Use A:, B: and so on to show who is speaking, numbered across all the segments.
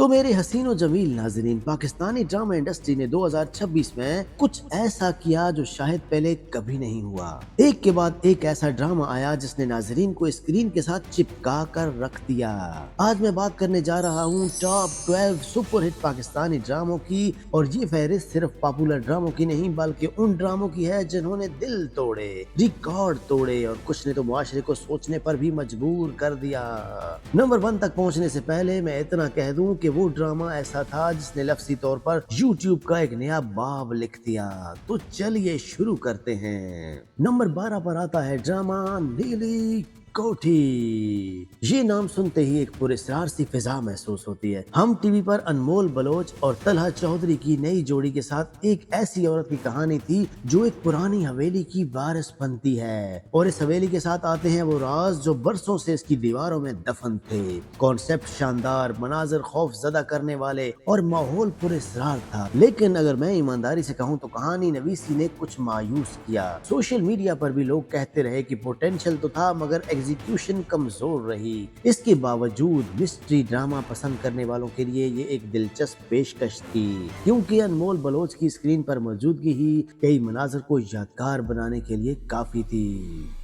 A: تو मेरे हसीन और जमील नाजरीन, पाकिस्तानी ड्रामा इंडस्ट्री ने 2026 में कुछ ऐसा किया जो शायद पहले कभी नहीं हुआ। एक के बाद एक ऐसा ड्रामा आया जिसने नाजरीन को स्क्रीन के साथ चिपका कर रख दिया। आज मैं बात करने जा रहा हूँ टॉप 12 सुपर हिट पाकिस्तानी ड्रामों की, और ये फहरिस्त सिर्फ पॉपुलर ड्रामों की नहीं बल्कि उन ड्रामों की है जिन्होंने दिल तोड़े, रिकॉर्ड तोड़े और कुछ ने तो मुआशरे को सोचने पर भी मजबूर कर दिया। नंबर 1 तक पहुंचने से पहले मैं इतना कह दूं कि वो ड्रामा ऐसा था जिसने लफ्ज़ी तौर पर यूट्यूब का एक नया बाब लिख दिया। तो चलिए शुरू करते हैं। नंबर 12 पर आता है ड्रामा नीली कोठी। ये नाम सुनते ही एक पुरस्कार सी फिजा महसूस होती है। हम टीवी पर अनमोल बलोच और तलहा चौधरी की नई जोड़ी के साथ एक ऐसी औरत की कहानी थी जो एक पुरानी हवेली की वारिस बनती है, और इस हवेली के साथ आते हैं वो राज जो बरसों से इसकी दीवारों में दफन थे। कॉन्सेप्ट शानदार, मनाजर खौफ ज़दा करने वाले और माहौल पुरस्कार था, लेकिन अगर मैं ईमानदारी से कहूँ तो कहानी नवीसी ने कुछ मायूस किया। सोशल मीडिया पर भी लोग कहते रहे कि पोटेंशियल तो था मगर एग्जीक्यूशन कमजोर रही। इसके बावजूद मिस्ट्री ड्रामा पसंद करने वालों के लिए ये एक दिलचस्प पेशकश थी, क्योंकि अनमोल बलोच की स्क्रीन पर मौजूदगी ही कई मनाजर को यादगार बनाने के लिए काफी थी।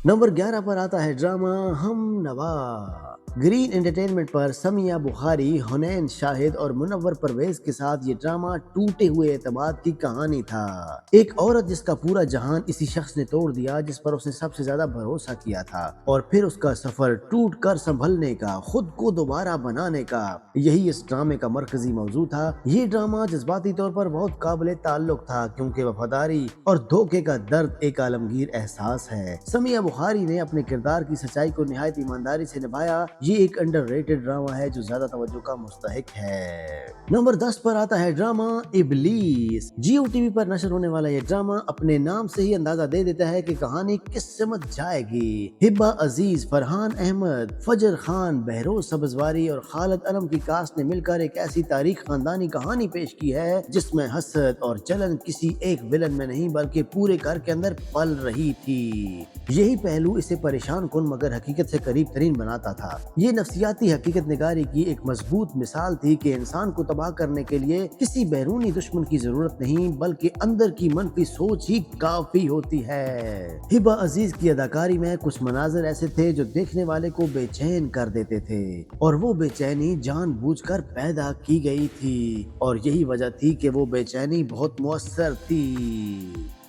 A: नंबर 11 पर आता है ड्रामा हम नवा। ग्रीन एंटरटेनमेंट पर समिया बुखारी, हुनैन शाहिद और मुनव्वर परवेज के साथ ये ड्रामा टूटे हुए एतमाद की कहानी था। एक औरत जिसका पूरा जहान इसी शख्स ने तोड़ दिया जिस पर उसने सबसे ज्यादा भरोसा किया था, और फिर उसका सफर टूट कर संभलने का, खुद को दोबारा बनाने का, यही इस ड्रामे का मरकजी मौजू था। ये ड्रामा जज्बाती तौर पर बहुत काबिल ताल्लुक था, क्योंकि वफादारी और धोखे का दर्द एक आलमगीर एहसास है। समिया बुखारी ने अपने किरदार की सच्चाई को निहायत ईमानदारी से निभाया। ये एक अंडररेटेड ड्रामा है जो ज्यादा तवज्जो का मुस्तहिक है। नंबर 10 पर आता है ड्रामा इबलीस। जियो टीवी पर नशर होने वाला ये ड्रामा अपने नाम से ही अंदाजा दे देता है कि कहानी किस सिमत जाएगी। हिब्बा अजीज, फरहान अहमद, फजर खान, बहरोज सब्जवारी और खालिद अलम की कास्ट ने मिलकर एक ऐसी तारीख खानदानी कहानी पेश की है जिसमें हसद और जलन किसी एक विलन में नहीं बल्कि पूरे घर के अंदर पल रही थी। यही पहलू इसे परेशान कुन मगर हकीकत से करीब तरीन बनाता था। ये नफ्सियाती हकीकत निगारी की एक मजबूत मिसाल थी कि इंसान को तबाह करने के लिए किसी बैरूनी दुश्मन की जरूरत नहीं बल्कि अंदर की मनफी सोच ही काफी होती है। हिबा अजीज की अदाकारी में कुछ मनाजर ऐसे थे जो देखने वाले को बेचैन कर देते थे, और वो बेचैनी जानबूझकर पैदा की गई थी, और यही वजह थी कि वो बेचैनी बहुत मुअस्सर थी।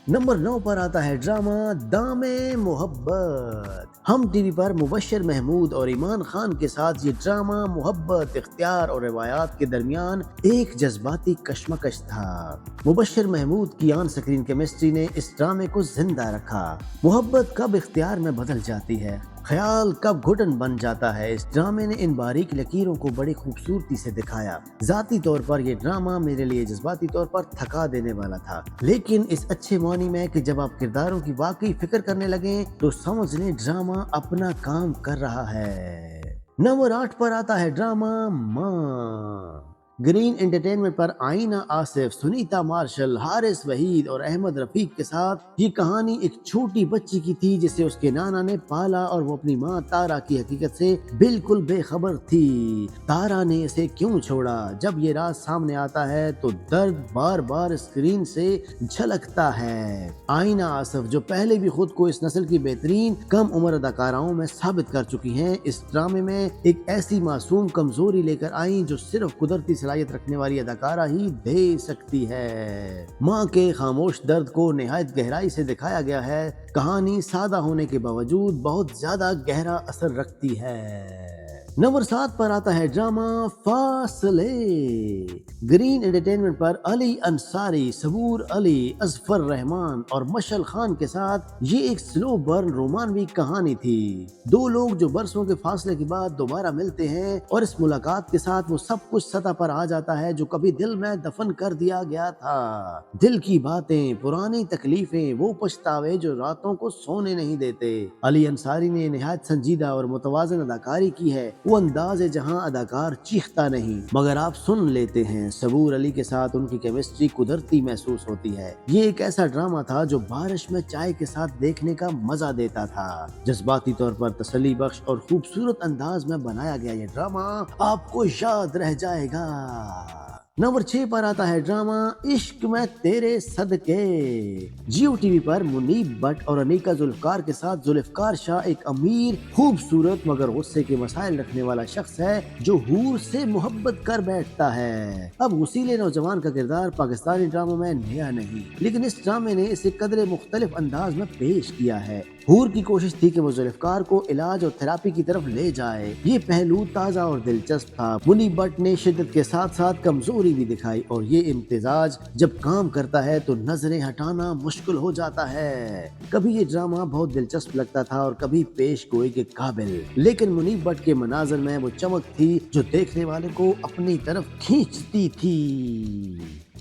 A: नंबर 9 पर आता है ड्रामा दामे मोहब्बत। हम टीवी पर मुबश्शिर महमूद और ईमान खान के साथ ये ड्रामा मोहब्बत, इख्तियार और रिवायात के दरमियान एक जज्बाती कशमकश था। मुबश्शिर महमूद की ऑन स्क्रीन केमिस्ट्री ने इस ड्रामे को जिंदा रखा। मोहब्बत कब इख्तियार में बदल जाती है, ख्याल कब घुटन बन जाता है, इस ड्रामे ने इन बारीक लकीरों को बड़ी खूबसूरती से दिखाया। जाती तौर पर यह ड्रामा मेरे लिए जज्बाती तौर पर थका देने वाला था, लेकिन इस अच्छे मानी में कि जब आप किरदारों की वाकई फिक्र करने लगे तो समझ लें ड्रामा अपना काम कर रहा है। नंबर 8 पर आता है ड्रामा माँ। ग्रीन एंटरटेनमेंट पर आईना आसिफ, सुनीता मार्शल, हारिस वहीद और अहमद रफीक के साथ ये कहानी एक छोटी बच्ची की थी जिसे उसके नाना ने पाला, और वो अपनी माँ तारा की हकीकत से बिल्कुल बेखबर थी। तारा ने इसे क्यों छोड़ा, जब ये राज सामने आता है तो दर्द बार बार स्क्रीन से झलकता है। आईना आसिफ जो पहले भी खुद को इस नस्ल की बेहतरीन कम उम्र अदाकाराओं में साबित कर चुकी हैं, इस ड्रामे में एक ऐसी मासूम कमजोरी लेकर आई जो सिर्फ कुदरती सलाहियत रखने वाली अदाकारा ही दे सकती है। माँ के खामोश दर्द को निहायत गहराई से दिखाया गया है। कहानी सादा होने के बावजूद बहुत ज्यादा गहरा असर रखती है। नंबर 7 पर आता है ड्रामा फासले। ग्रीन एंटरटेनमेंट पर अली अंसारी, सबूर अली, अजफर रहमान और मशल खान के साथ ये एक स्लो बर्न रोमानवी कहानी थी। दो लोग जो बरसों के फासले के बाद दोबारा मिलते हैं, और इस मुलाकात के साथ वो सब कुछ सतह पर आ जाता है जो कभी दिल में दफन कर दिया गया था। दिल की बातें, पुरानी तकलीफें, वो पछतावे जो रातों को सोने नहीं देते। अली अंसारी ने निहायत संजीदा और मुतवाज़िन अदाकारी की है। وہ انداز جہاں اداکار چیختا نہیں مگر آپ سن لیتے ہیں۔ صبور علی کے ساتھ ان کی کیمسٹری قدرتی محسوس ہوتی ہے۔ یہ ایک ایسا ڈرامہ تھا جو بارش میں چائے کے ساتھ دیکھنے کا مزہ دیتا تھا۔ جذباتی طور پر تسلی بخش اور خوبصورت انداز میں بنایا گیا یہ ڈرامہ آپ کو یاد رہ جائے گا۔ نمبر 6 پر آتا ہے ڈرامہ عشق میں تیرے صدقے۔ جیو ٹی وی پر منیب بٹ اور انیکا ذوالفقار کے ساتھ ذوالفقار شاہ ایک امیر، خوبصورت مگر غصے کے مسائل رکھنے والا شخص ہے جو حور سے محبت کر بیٹھتا ہے۔ اب غسیلے نوجوان کا کردار پاکستانی ڈراموں میں نیا نہیں، لیکن اس ڈرامے نے اسے قدرے مختلف انداز میں پیش کیا ہے۔ حور کی کوشش تھی کہ وہ ذوالفقار کو علاج اور تھراپی کی طرف لے جائے۔ یہ پہلو تازہ اور دلچسپ تھا۔ منیب بٹ نے شدت کے ساتھ ساتھ کمزوری بھی دکھائی اور یہ امتزاج جب کام کرتا ہے تو نظریں ہٹانا مشکل ہو جاتا ہے۔ کبھی یہ ڈرامہ بہت دلچسپ لگتا تھا اور کبھی پیش گوئی کے قابل، لیکن منیب بٹ کے مناظر میں وہ چمک تھی جو دیکھنے والے کو اپنی طرف کھینچتی تھی۔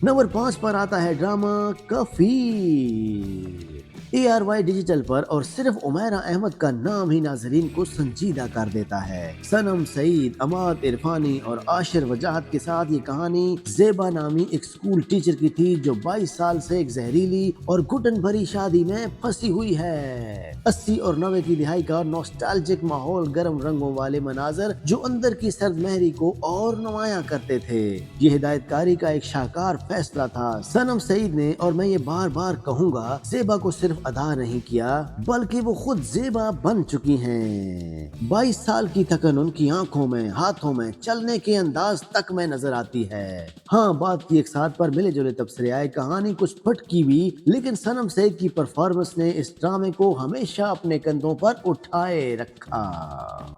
A: نمبر 5 پر آتا ہے ڈرامہ کفیل۔ ARY ڈیجیٹل پر اور صرف عمیرہ احمد کا نام ہی ناظرین کو سنجیدہ کر دیتا ہے۔ صنم سعید، عماد عرفانی اور عاشر وجاہت کے ساتھ یہ کہانی زیبا نامی ایک اسکول ٹیچر کی تھی جو 22 سال سے ایک زہریلی اور گھٹن بھری شادی میں پھنسی ہوئی ہے۔ 80 اور 90 کی دہائی کا نوسٹالجک ماحول، گرم رنگوں والے مناظر جو اندر کی سرد مہری کو اور نمایاں کرتے تھے۔ یہ ہدایت کاری کا ایک شاہکار فیصلہ تھا۔ صنم سعید نے، اور میں یہ بار بار کہوں گا، زیبا کو صرف ادا نہیں کیا بلکہ وہ خود زیبا بن چکی ہیں۔ 22 سال کی تھکن ان کی آنکھوں میں، ہاتھوں میں، چلنے کے انداز تک میں نظر آتی ہے۔ ہاں، بات کی ایک ساتھ پر ملے جلے تبصرے آئے، کہانی کچھ پھٹکی بھی، لیکن صنم سعید کی پرفارمنس نے اس ڈرامے کو ہمیشہ اپنے کندھوں پر اٹھائے رکھا۔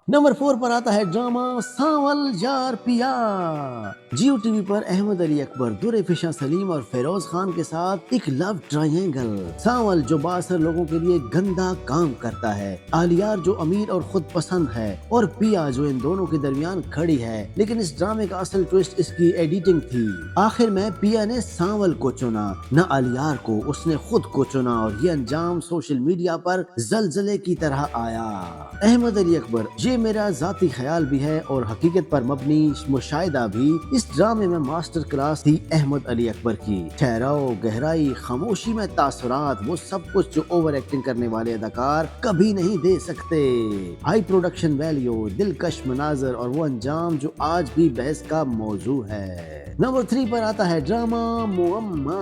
A: نمبر 4 پر آتا ہے ڈرامہ سانول یار پیا۔ جیو ٹی وی پر احمد علی اکبر، درفشاں سلیم اور فیروز خان کے ساتھ ایک لو ٹرائینگل۔ سانول جو بااثر لوگوں کے لیے گندا کام کرتا ہے، آلیار جو امیر اور خود پسند ہے، اور پیا جو ان دونوں کے درمیان کھڑی ہے۔ لیکن اس ڈرامے کا اصل ٹوسٹ اس کی ایڈیٹنگ تھی۔ آخر میں پیا نے سانول کو چنا، نہ آلیار کو، اس نے خود کو چنا، اور یہ انجام سوشل میڈیا پر زلزلے کی طرح آیا۔ احمد علی اکبر، یہ میرا ذاتی خیال بھی ہے اور حقیقت پر مبنی مشاہدہ بھی، اس ڈرامے میں ماسٹر کلاس تھی احمد علی اکبر کی۔ ٹھہراؤ، گہرائی، خاموشی میں تاثرات، وہ سب کچھ جو اوور ایکٹنگ کرنے والے اداکار کبھی نہیں دے سکتے۔ ہائی پروڈکشن ویلیو، دلکش مناظر اور وہ انجام جو آج بھی بحث کا موضوع ہے۔ نمبر 3 پر آتا ہے ڈرامہ معمہ۔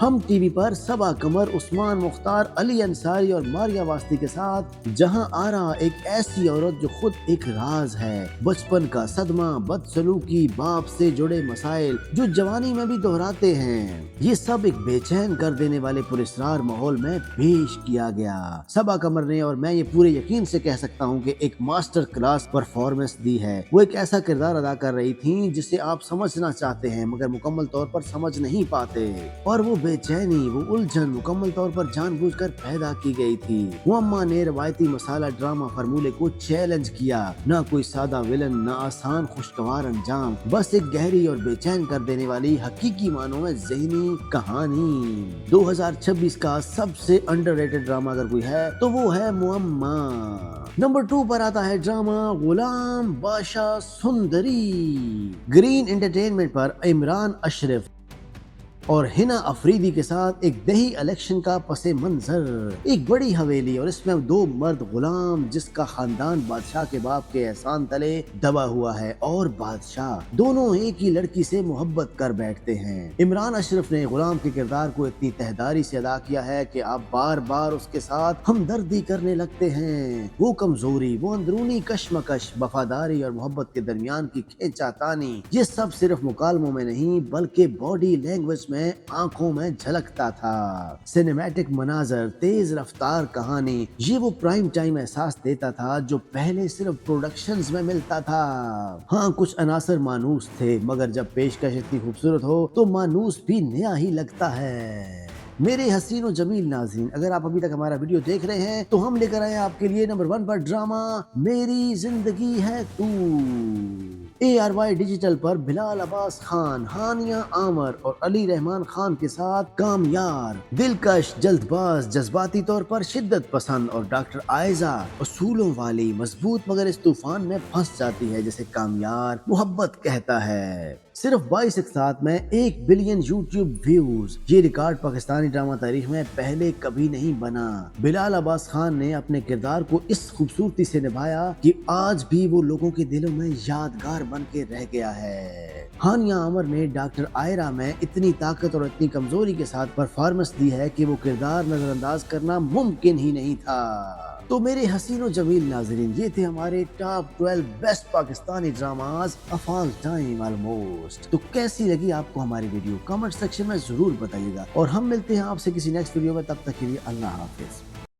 A: ہم ٹی وی پر صبا قمر، عثمان مختار، علی انصاری اور ماریا واسطی کے ساتھ جہاں آرا، ایک ایسی عورت جو خود ایک راز ہے، بچپن کا صدمہ، بدسلوکی، باپ سے جڑے مسائل جو جوانی میں بھی دہراتے ہیں، یہ سب ایک بے چین کر دینے والے پراسرار ماحول میں پیش کیا گیا۔ صبا قمر نے، اور میں یہ پورے یقین سے کہہ سکتا ہوں کہ ایک ماسٹر کلاس پرفارمنس دی ہے۔ وہ ایک ایسا کردار ادا کر رہی تھیں جسے آپ سمجھنا چاہتے ہیں مگر مکمل طور پر سمجھ نہیں پاتے، اور وہ بے چینی، وہ الجھن مکمل طور پر جان بوجھ کر پیدا کی گئی تھی۔ معمہ نے روایتی مسالہ ڈرامہ فرمولے کو چیلنج کیا، نہ کوئی سادہ ولن، نہ آسان خوشگوار انجام، بس ایک گہری اور بے چین کر دینے والی حقیقی معنوں میں ذہنی کہانی۔ 2026 کا سب سے انڈر ریٹڈ ڈرامہ اگر کوئی ہے تو وہ ہے معمہ۔ نمبر 2 پر آتا ہے ڈرامہ غلام بادشاہ سندری۔ گرین انٹرٹینمنٹ پر عمران اشرف اور ہنا افریدی کے ساتھ ایک دہی الیکشن کا پس منظر، ایک بڑی حویلی اور اس میں 2 مرد غلام جس کا خاندان بادشاہ کے باپ کے احسان تلے دبا ہوا ہے، اور بادشاہ دونوں ایک ہی لڑکی سے محبت کر بیٹھتے ہیں۔ عمران اشرف نے غلام کے کردار کو اتنی تہداری سے ادا کیا ہے کہ آپ بار بار اس کے ساتھ ہمدردی کرنے لگتے ہیں۔ وہ کمزوری، وہ اندرونی کشمکش، وفاداری اور محبت کے درمیان کی کھینچا تانی، یہ سب صرف مکالموں میں نہیں بلکہ باڈی لینگویج میں، آنکھوں میں جھلکتا تھا۔ سینیمیٹک مناظر، تیز رفتار کہانی، یہ وہ پرائم ٹائم احساس دیتا تھا جو پہلے صرف پروڈکشنز میں ملتا تھا۔ ہاں، کچھ عناصر مانوس تھے مگر جب پیشکش اتنی خوبصورت ہو تو مانوس بھی نیا ہی لگتا ہے۔ میرے حسین و جمیل ناظرین، اگر آپ ابھی تک ہمارا ویڈیو دیکھ رہے ہیں تو ہم لے کر آئے آپ کے لیے نمبر 1 پر ڈرامہ میری زندگی ہے تو۔ ARY डिजिटल पर बिलाल अब्बास खान, हानिया आमर और अली रहमान खान के साथ कामयार, दिलकश, जल्दबाज, जज्बाती तौर पर शिद्दत पसंद और डॉक्टर आयजा असूलों वाली, मजबूत मगर इस तूफान में फंस जाती है जिसे कामयार मोहब्बत कहता है। सिर्फ 22 इकसात में 1 बिलियन यूट्यूब व्यूज, ये रिकॉर्ड पाकिस्तानी ड्रामा तारीख में पहले कभी नहीं बना। बिलाल अब्बास खान ने अपने किरदार को इस खूबसूरती से निभाया कि आज भी वो लोगों के दिलों में यादगार बन के रह गया है। हानिया आमर ने डॉक्टर आयरा में इतनी ताकत और इतनी कमजोरी के साथ परफॉर्मेंस दी है कि वो किरदार नजरअंदाज करना मुमकिन ही नहीं था। तो मेरे हसीन और जमील नाजरीन, ये थे हमारे top 12 best Pakistani dramas of all time almost. तो कैसी लगी आपको हमारी वीडियो? कमेंट सेक्शन में जरूर बताइएगा और हम मिलते हैं आपसे किसी नेक्स्ट वीडियो में। तब तक के लिए अल्लाह हाफिज।